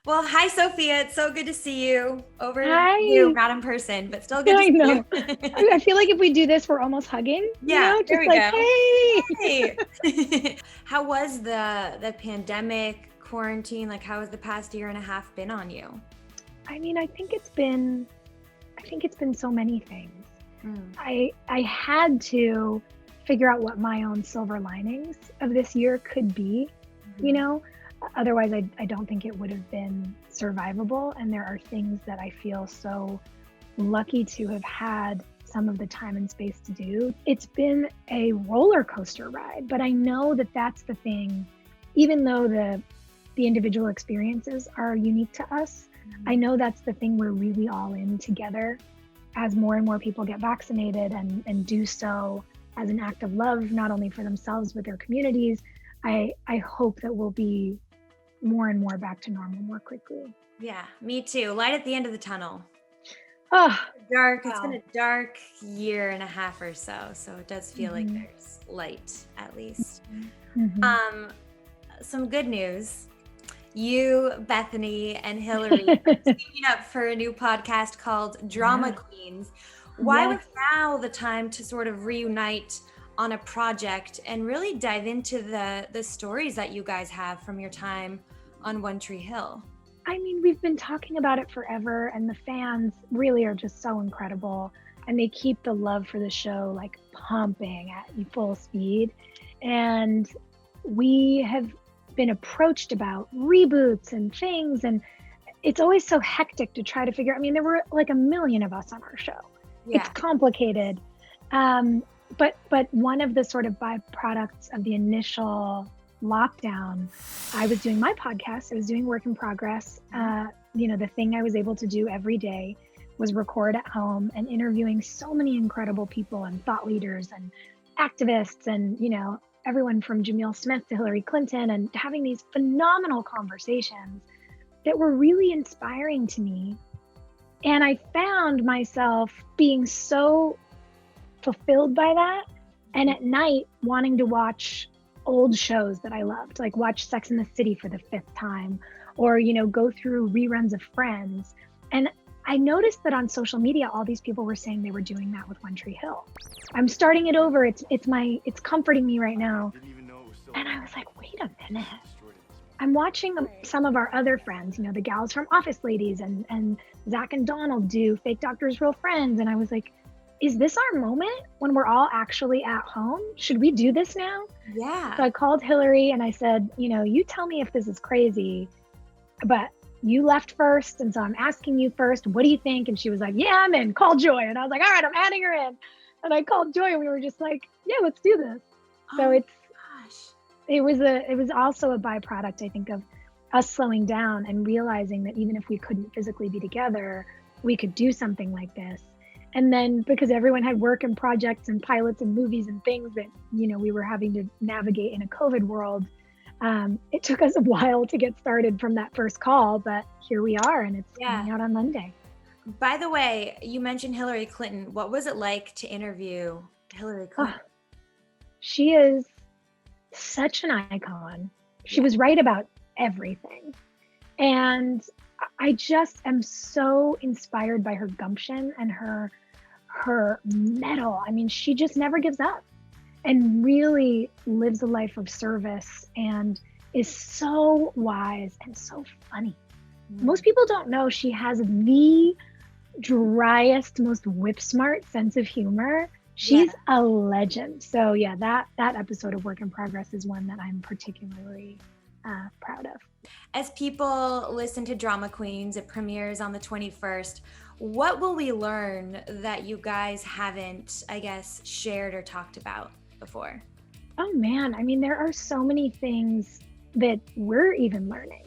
Well, hi, Sophia. It's so good to see you over Hi. Zoom, not in person, but still good to I see know. you. I feel like if we do this, we're almost hugging, Yeah, there just we like, go. hey. Hey. How was the pandemic, quarantine? Like, how has the past year and a half been on you? I mean, I think it's been so many things. Mm. I had to figure out what my own silver linings of this year could be, you Mhm. know? Otherwise, I don't think it would have been survivable. And there are things that I feel so lucky to have had some of the time and space to do. It's been a roller coaster ride, but I know that that's the thing. Even though the individual experiences are unique to us, I know that's the thing we're really all in together as more and more people get vaccinated and do so as an act of love, not only for themselves, but their communities. I hope that we'll be more and more back to normal more quickly. Yeah, me too. Light at the end of the tunnel. Oh, Dark. It's been wow. a dark year and a half or so, so it does feel like Hmm. there's light at least. Hmm. Um, some good news. You, Bethany, and Hilarie are teaming up for a new podcast called Drama Yeah. Queens. Why was Yes. now the time to sort of reunite on a project and really dive into the stories that you guys have from your time on One Tree Hill? I mean, we've been talking about it forever, and the fans really are just so incredible. And they keep the love for the show like pumping at full speed. And we have been approached about reboots and things. And it's always so hectic to try to figure. I mean, there were like a million of us on our show. It's Yeah. complicated. Um, but one of the sort of byproducts of the initial lockdown, I was doing my podcast. I was doing work in progress. The thing I was able to do every day was record at home and interviewing so many incredible people and thought leaders and activists and everyone from Jamil Smith to Hillary Clinton, and having these phenomenal conversations that were really inspiring to me. And I found myself being so fulfilled by that. And at night, wanting to watch old shows that I loved, like watch Sex and the City for the fifth time, or, go through reruns of Friends. And I noticed that on social media, all these people were saying they were doing that with One Tree Hill. I'm starting it over. It's comforting me right now. And I was like, wait a minute. I'm watching some of our other friends, the gals from Office Ladies and Zach and Donald do Fake Doctors, Real Friends. And I was like, is this our moment when we're all actually at home? Should we do this now? Yeah. So I called Hilarie and I said, you tell me if this is crazy, but you left first. And so I'm asking you first, what do you think? And she was like, yeah, I'm in. Call Joy. And I was like, all right, I'm adding her in. And I called Joy and we were just like, yeah, let's do this. So it was also a byproduct, I think, of us slowing down and realizing that even if we couldn't physically be together, we could do something like this. And then because everyone had work and projects and pilots and movies and things that, we were having to navigate in a COVID world, it took us a while to get started from that first call, but here we are, and it's coming out on Monday. By the way, you mentioned Hillary Clinton. What was it like to interview Hillary Clinton? She is such an icon. She was right about everything. And I just am so inspired by her gumption and her mettle. I mean, she just never gives up and really lives a life of service and is so wise and so funny. Most people don't know she has the driest, most whip smart sense of humor. She's a legend. So yeah, that episode of Work in Progress is one that I'm particularly proud of. As people listen to Drama Queens, it premieres on the 21st. What will we learn that you guys haven't, I guess, shared or talked about before? Oh man, I mean, there are so many things that we're even learning.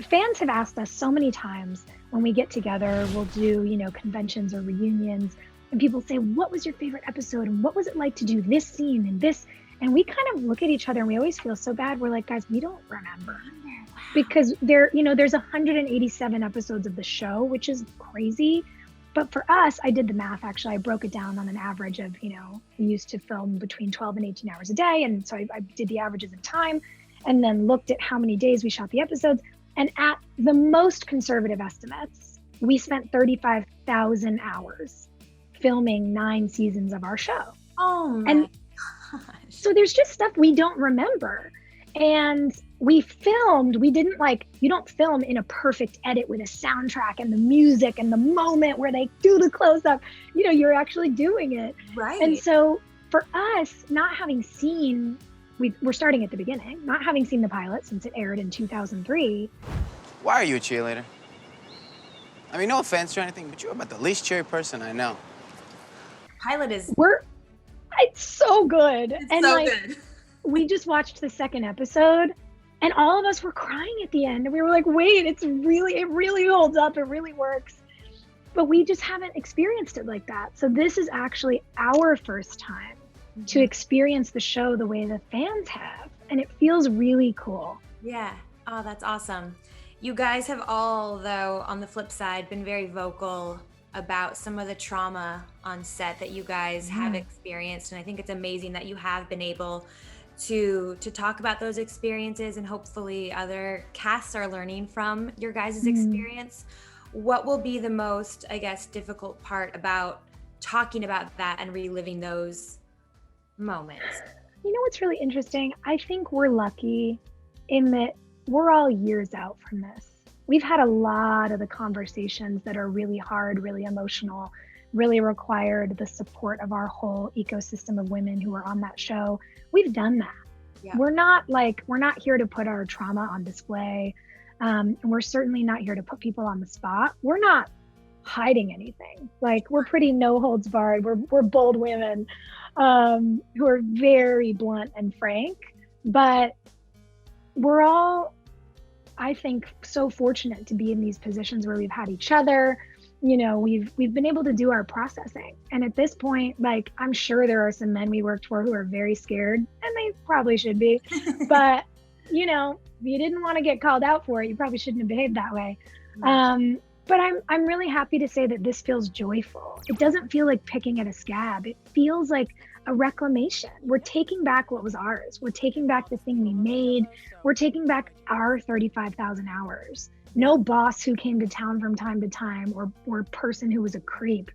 Fans have asked us so many times when we get together, we'll do, conventions or reunions, and people say, what was your favorite episode? And what was it like to do this scene and this? And we kind of look at each other and we always feel so bad. We're like, guys, we don't remember. Because there's 187 episodes of the show, which is crazy. But for us, I did the math, actually. I broke it down on an average of, we used to film between 12 and 18 hours a day. And so I did the averages in time and then looked at how many days we shot the episodes. And at the most conservative estimates, we spent 35,000 hours filming 9 seasons of our show. Oh my and gosh. So there's just stuff we don't remember. And we didn't you don't film in a perfect edit with a soundtrack and the music and the moment where they do the close up, you're actually doing it. Right. And so for us, not having seen, we're starting at the beginning, not having seen the pilot since it aired in 2003. Why are you a cheerleader? I mean, no offense or anything, but you're about the least cheery person I know. Pilot is... It's so good. It's so good. We just watched the second episode and all of us were crying at the end. And we were like, wait, it really holds up. It really works. But we just haven't experienced it like that. So this is actually our first time to experience the show the way the fans have. And it feels really cool. Yeah. Oh, that's awesome. You guys have all, though, on the flip side, been very vocal about some of the trauma on set that you guys have experienced. And I think it's amazing that you have been able to talk about those experiences, and hopefully other casts are learning from your guys' experience. What will be the most, I guess, difficult part about talking about that and reliving those moments? You know what's really interesting? I think we're lucky in that we're all years out from this. We've had a lot of the conversations that are really hard, really emotional, really required the support of our whole ecosystem of women who are on that show. We've done that. Yeah. We're not here to put our trauma on display. And we're certainly not here to put people on the spot. We're not hiding anything. We're pretty no holds barred. We're bold women who are very blunt and frank, but we're all, I think, so fortunate to be in these positions where we've had each other. We've been able to do our processing. And at this point, I'm sure there are some men we worked for who are very scared, and they probably should be. But, if you didn't want to get called out for it, you probably shouldn't have behaved that way. But I'm really happy to say that this feels joyful. It doesn't feel like picking at a scab. It feels like a reclamation. We're taking back what was ours. We're taking back the thing we made. We're taking back our 35,000 hours. No boss who came to town from time to time, or person who was a creep,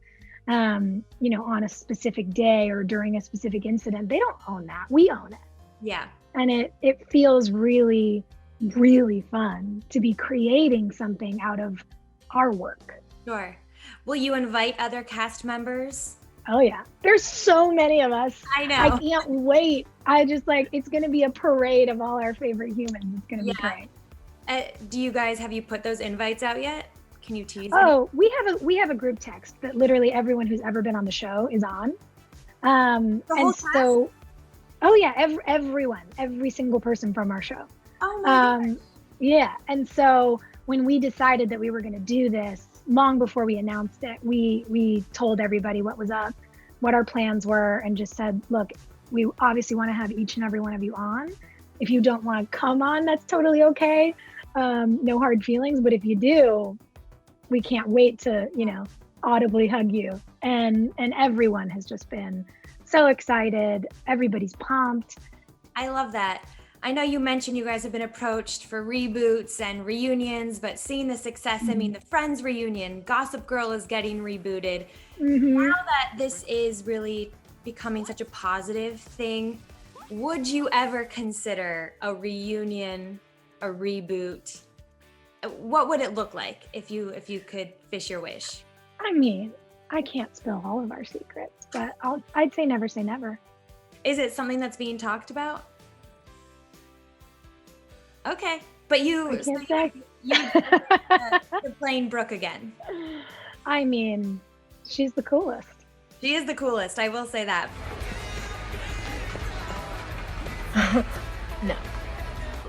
on a specific day or during a specific incident. They don't own that. We own it. Yeah. And it feels really, really fun to be creating something out of our work. Sure. Will you invite other cast members? Oh yeah. There's so many of us. I know. I can't wait. It's going to be a parade of all our favorite humans. It's going to be great. Have you put those invites out yet? Can you tease? Oh, we have a group text that literally everyone who's ever been on the show is on. The whole cast? Oh yeah, everyone, every single person from our show. Oh my gosh. Yeah, and so when we decided that we were going to do this, long before we announced it, we told everybody what was up, what our plans were, and just said, look, we obviously want to have each and every one of you on. If you don't want to come on, that's totally okay. No hard feelings, but if you do, we can't wait to, audibly hug you. And everyone has just been so excited. Everybody's pumped. I love that. I know you mentioned you guys have been approached for reboots and reunions, but seeing the success, the Friends reunion, Gossip Girl is getting rebooted. Now that this is really becoming such a positive thing, would you ever consider a reunion, a reboot? What would it look like if you could fish your wish? I mean, I can't spill all of our secrets, but I'd say never say never. Is it something that's being talked about? Okay, but you're playing Brooke again. I mean, she's the coolest. She is the coolest, I will say that. No.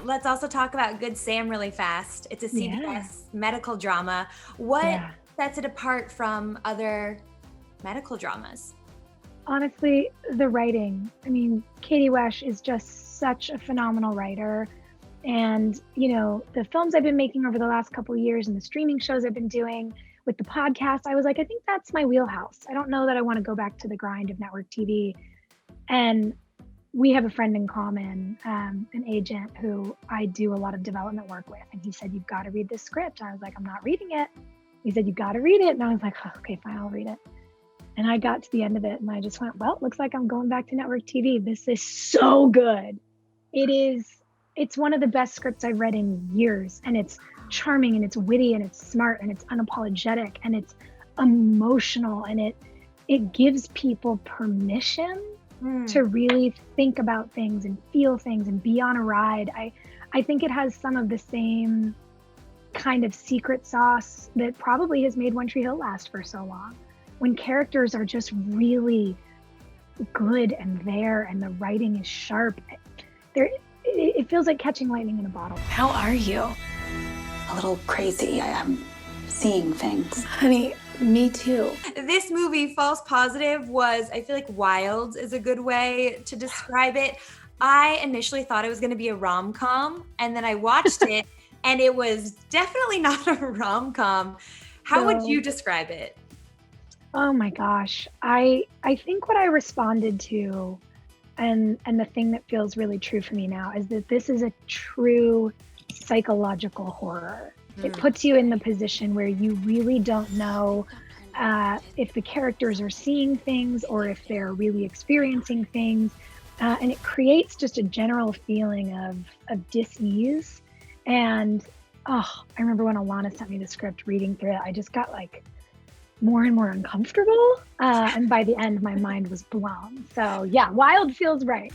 Let's also talk about Good Sam really fast. It's a CBS medical drama. What sets it apart from other medical dramas? Honestly, the writing. I mean, Katie Wesh is just such a phenomenal writer. And, the films I've been making over the last couple of years and the streaming shows I've been doing with the podcast, I was like, I think that's my wheelhouse. I don't know that I want to go back to the grind of network TV. And we have a friend in common, an agent who I do a lot of development work with. And he said, you've got to read this script. I was like, I'm not reading it. He said, you've got to read it. And I was like, oh, okay, fine, I'll read it. And I got to the end of it and I just went, well, it looks like I'm going back to network TV. This is so good. It's one of the best scripts I've read in years. And it's charming and it's witty and it's smart and it's unapologetic and it's emotional. And it gives people permission to really think about things and feel things and be on a ride. I think it has some of the same kind of secret sauce that probably has made One Tree Hill last for so long. When characters are just really good and there and the writing is sharp, it feels like catching lightning in a bottle. How are you? A little crazy. I am seeing things. Honey, me too. This movie, False Positive, I feel like wild is a good way to describe it. I initially thought it was going to be a rom-com, and then I watched it, and it was definitely not a rom-com. How would you describe it? Oh my gosh. I think what I responded to, and the thing that feels really true for me now, is that this is a true psychological horror. It puts you in the position where you really don't know if the characters are seeing things or if they're really experiencing things. And it creates just a general feeling of dis-ease. And I remember when Alana sent me the script, reading through it, I just got like more and more uncomfortable. And by the end, my mind was blown. So yeah, wild feels right.